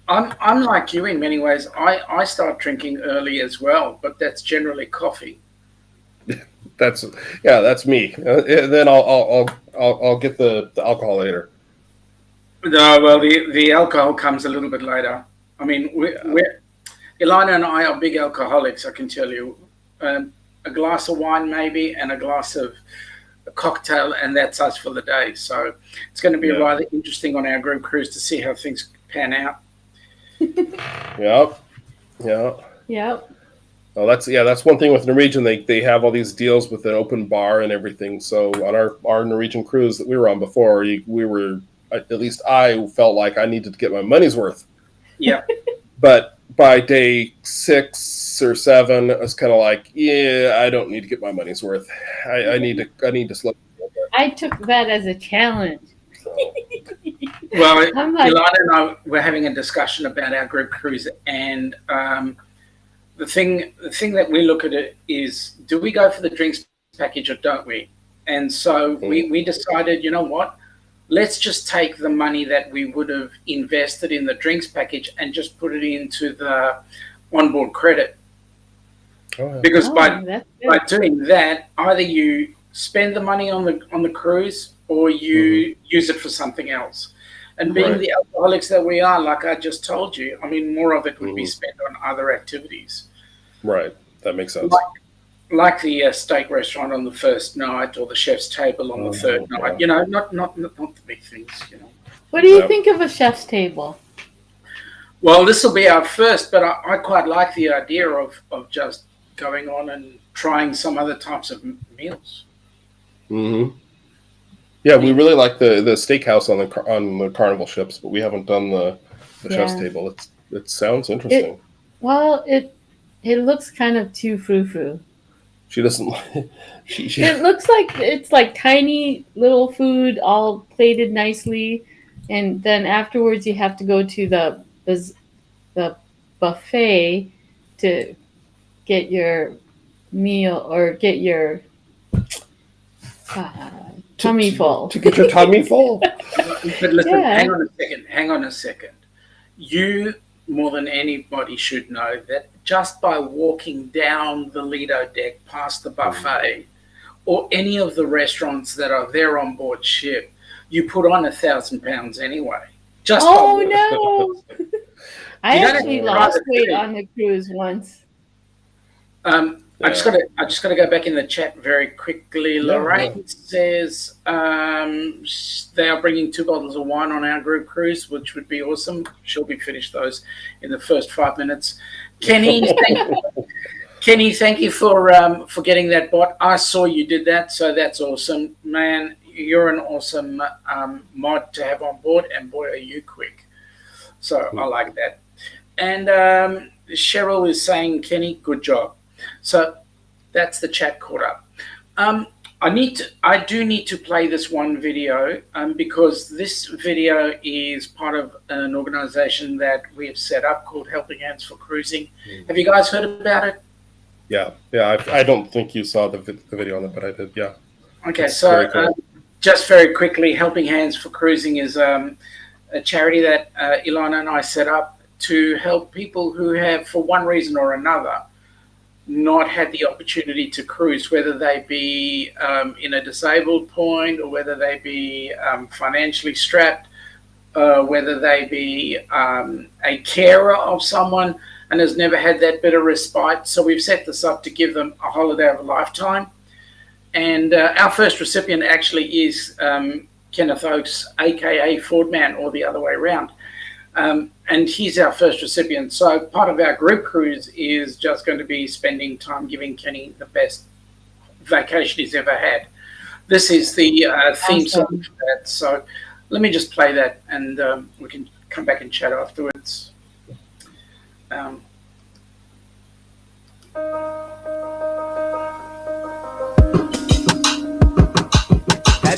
I'm like you in many ways. I start drinking early as well, but that's generally coffee. That's me. Then I'll get the alcohol later. No, well, the alcohol comes a little bit later. I mean, Ilana and I are big alcoholics. I can tell you, a glass of wine maybe, and a glass of a cocktail, and that's us for the day. So it's going to be rather interesting on our group cruise to see how things pan out. Yep. Well, that's one thing with Norwegian. They have all these deals with an open bar and everything. So on our Norwegian cruise that we were on before, we were, at least I felt like I needed to get my money's worth. Yeah. But by day 6 or 7, I was kind of like, I don't need to get my money's worth. I need to slow down. I took that as a challenge. So. Well, Ilana and I were having a discussion about our group cruise, and the thing that we look at it is, do we go for the drinks package or don't we? And so we decided, you know what? Let's just take the money that we would have invested in the drinks package and just put it into the onboard credit. Because by doing that, either you spend the money on the cruise or you use it for something else. And being the alcoholics that we are, like I just told you, I mean, more of it would be spent on other activities. Right. That makes sense. Like the steak restaurant on the first night, or the chef's table on the third night. Not the big things. What do you think of a chef's table? Well, this will be our first, but I quite like the idea of just going on and trying some other types of meals. Mm-hmm. Yeah, we really like the steakhouse on the Carnival ships, but we haven't done the chef's table. It sounds interesting. It looks kind of too frou-frou. She doesn't. It looks like it's like tiny little food, all plated nicely, and then afterwards you have to go to the buffet to get your meal or get your tummy full. To get your tummy full. But listen, hang on a second. You, more than anybody, should know that just by walking down the Lido deck past the buffet or any of the restaurants that are there on board ship, you put on 1,000 pounds anyway. Just Oh no! I You don't actually have to lost try the weight food. on the cruise once. I just got to go back in the chat very quickly. Lorraine says they are bringing 2 bottles of wine on our group cruise, which would be awesome. She'll be finished those in the first 5 minutes. Kenny, thank you for getting that bot. I saw you did that, so that's awesome, man. You're an awesome mod to have on board, and boy, are you quick. So I like that. And Cheryl is saying, Kenny, good job. So that's the chat caught up. I do need to play this one video because this video is part of an organization that we have set up called Helping Hands for Cruising. Have you guys heard about it? Yeah. I don't think you saw the video on it, but I did. Yeah. Okay, It's so very cool. just very quickly, Helping Hands for Cruising is a charity that Ilana and I set up to help people who have, for one reason or another, not had the opportunity to cruise, whether they be in a disabled point, or whether they be financially strapped, whether they be a carer of someone and has never had that bit of respite. So we've set this up to give them a holiday of a lifetime. And our first recipient actually is Kenneth Oakes, aka Fordman, or the other way around. And he's our first recipient. So part of our group cruise is just going to be spending time giving Kenny the best vacation he's ever had. This is the theme song for that. So let me just play that, and we can come back and chat afterwards. Have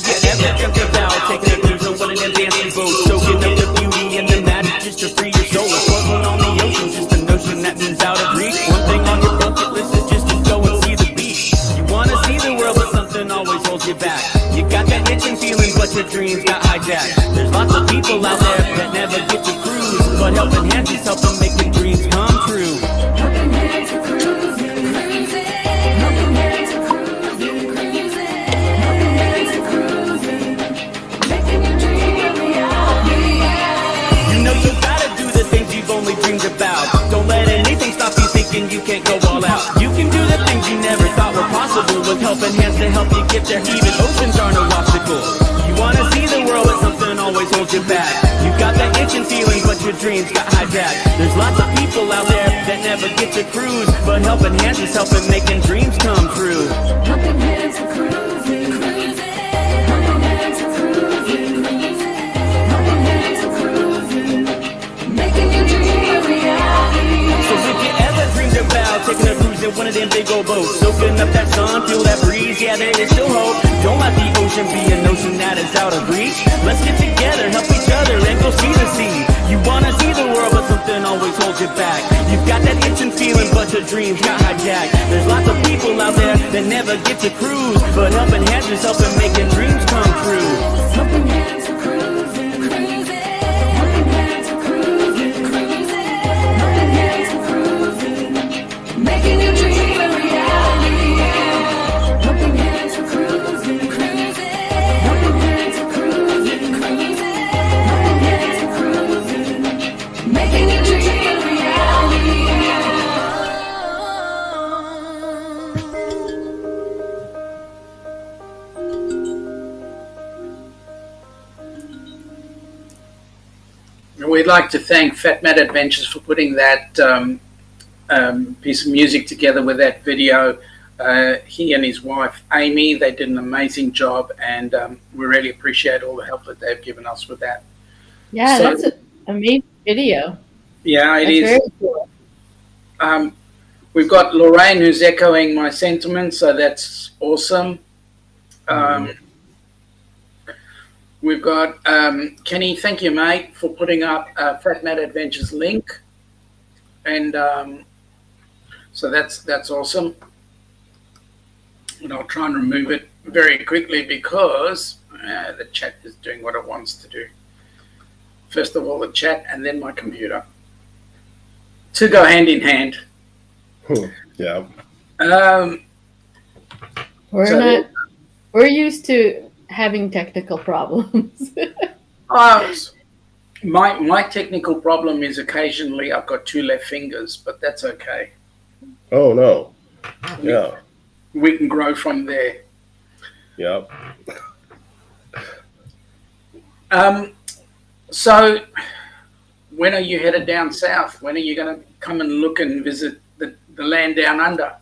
you ever dreamt about taking a cruise on one of them dancing boats, soaking up the beauty and the magic just to free your soul? Floating on the ocean, just a notion that moves out of reach. One thing on your bucket list is just to go and see the beach. You wanna see the world, but something always holds you back. You got that itching feeling, but your dreams got hijacked. There's lots of people out there that never get to cruise, but Helping Hands is helping make their dreams come true. Helping Hands for cruising, cruising. Helping Hands for cruising, cruising. Helping Hands for cruising, making your dream a reality. You know you gotta do the things you've only dreamed about. Don't let anything stop you thinking you can't go all out. You can do the things you never thought were possible with Helping Hands to help you get there. Even oceans aren't a obstacle. You wanna see the world, but something always holds you back. You got that itching feeling, but your dreams got hijacked. There's lots of people out there that never get to cruise, but Helping Hands is helping making dreams come true. Helping Hands for cruising, cruising. Helping Hands for cruising, cruising. Helping Hands for cruising, making your dream a reality. So if you ever dreamed about taking a cruise in one of them big old boats, soaking up that sun, feel that breeze, yeah, there is still hope. Don't let the ocean be a notion that is out of reach. Let's get together, help each other, and go see the sea. You wanna see the world, but something always holds you back. You've got that itching feeling, but your dreams got hijacked. There's lots of people out there that never get to cruise, but Helping Hands is helping making dreams come true. Helping Hands for cruising, cruising. Helping Hands for cruising, cruising. Helping Hands for cruising, making your dream a reality. Helping Hands for cruising, cruising. Helping Hands for cruising, cruising. Helping Hands for cruising, making your dream a reality. We'd like to thank FatMat Adventures for putting that piece of music together with that video. He and his wife, Amy, they did an amazing job, and we really appreciate all the help that they've given us with that. Yeah, So- that's an amazing video. Yeah, it That's is. very cool. We've got Lorraine who's echoing my sentiments, so that's awesome. We've got Kenny, thank you, mate, for putting up FatMat Adventures link. And so that's awesome. And I'll try and remove it very quickly because the chat is doing what it wants to do. First of all, the chat and then my computer. To go hand in hand. Yeah. We're So- used to having technical problems. My technical problem is occasionally I've got 2 left fingers, but that's okay. Oh no. Yeah. We can grow from there. Yep. So, when are you headed down south? When are you going to come and look and visit the land down under?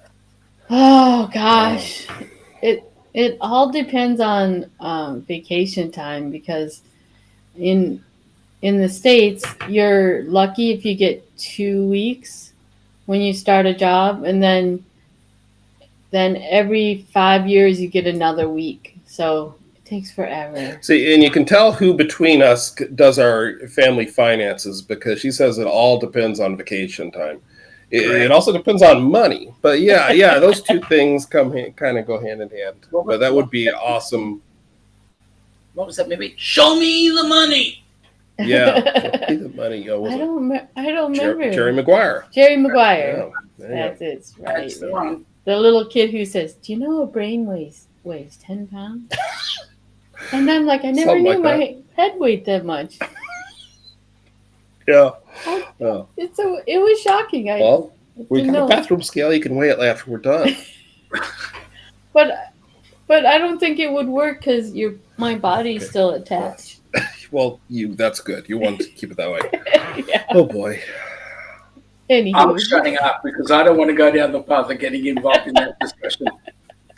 Oh gosh, it all depends on vacation time, because in the States you're lucky if you get 2 weeks when you start a job, and then every 5 years you get another week. So it takes forever. See, and you can tell who between us does our family finances, because she says it all depends on vacation time. It also depends on money. But yeah, those two things kind of go hand in hand. But that would be awesome. What was that movie? Show me the money. Yeah, show me the money. Oh, I don't remember. Jerry Maguire. Jerry Maguire. Yeah, That's it, right? That's the one. The little kid who says, "Do you know a brain weighs 10 pounds?" And I'm like, I never Something knew like my head weighed that much. Yeah. Oh. It was shocking. Well, we didn't got a know. bathroom scale. You can weigh it after we're done. But I don't think it would work because my body's still attached. Well, that's good. You want to keep it that way. Yeah. Oh boy. Anywho. I'm shutting up because I don't want to go down the path of getting involved in that discussion.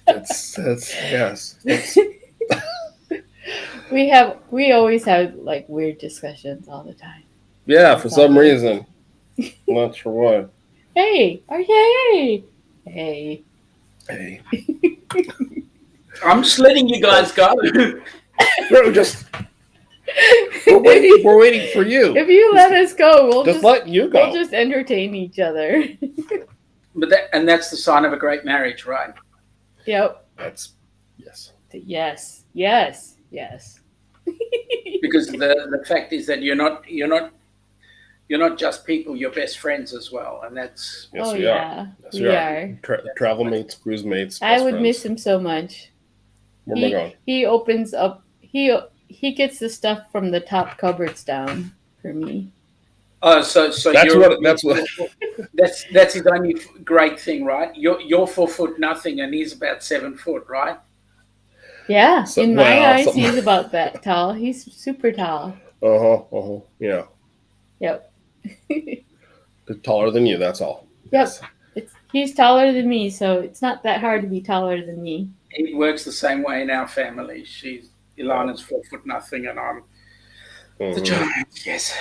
That's yes. We always have like weird discussions all the time. Yeah, for some reason. Not sure why. Hey. Hey. I'm just letting you guys go. We're waiting for you. If you let us go, we'll just let you go. We'll just entertain each other. But that's the sign of a great marriage, right? Yep. That's yes. Yes. Because the fact is that you're not just people, you're best friends as well, and that's Yes, we are. Yes, we are. Travel mates, cruise mates. I would friends. miss him so much. Where am I going? He opens up. He gets the stuff from the top cupboards down for me. Oh, so that's that's his only great thing, right? You're 4 foot nothing, and he's about 7 foot, right? Yeah, in my eyes, something. he's about that tall. He's super tall. Yeah. Yep. Taller than you. That's all. Yep. He's taller than me, so it's not that hard to be taller than me. It works the same way in our family. Ilana's 4 foot nothing, and I'm the giant. Yes.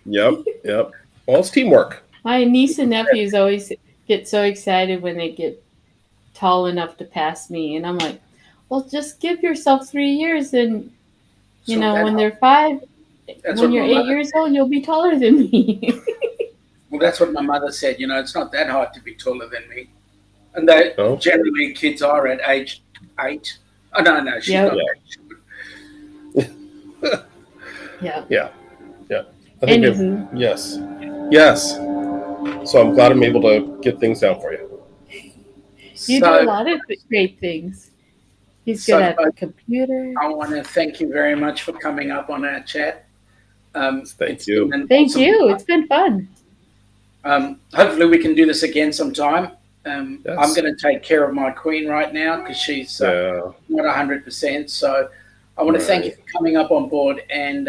Yep. Well, it's teamwork. My niece and nephews always get so excited when they get tall enough to pass me, and I'm like, well, just give yourself 3 years, and when they're 5, when you're 8 years old, you'll be taller than me. Well, that's what my mother said. It's not that hard to be taller than me, and generally kids are at age 8. Oh no, she's not. Yeah. I think Anywho. Yes. So I'm glad I'm able to get things down for you. You do a lot of great things. He's good at the computer. I want to thank you very much for coming up on our chat. Thank you. Thank you. It's been fun. Hopefully we can do this again sometime. Yes. I'm going to take care of my queen right now because she's not 100%. So I want to thank you for coming up on board and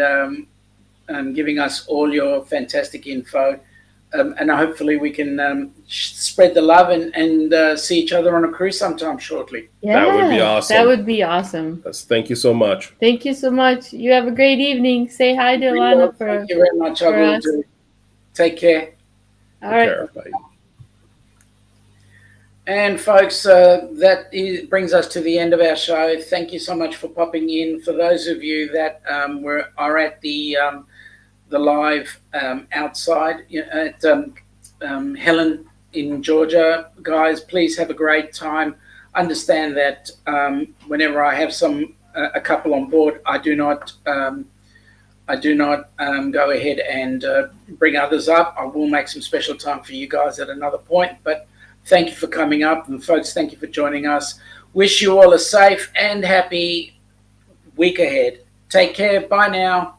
giving us all your fantastic info. And hopefully we can spread the love and see each other on a cruise sometime shortly. Yeah, that would be awesome. That would be awesome. Yes, thank you so much. Thank you so much. You have a great evening. Say hi to Alana Thank you very much. I will do. Take care. All right. Take care. Bye. And folks, brings us to the end of our show. Thank you so much for popping in. For those of you that are at the live outside at Helen in Georgia, guys, please have a great time. Understand that whenever I have a couple on board, I do not go ahead and bring others up. I will make some special time for you guys at another point, but thank you for coming up, and folks, thank you for joining us. Wish you all a safe and happy week ahead. Take care. Bye now.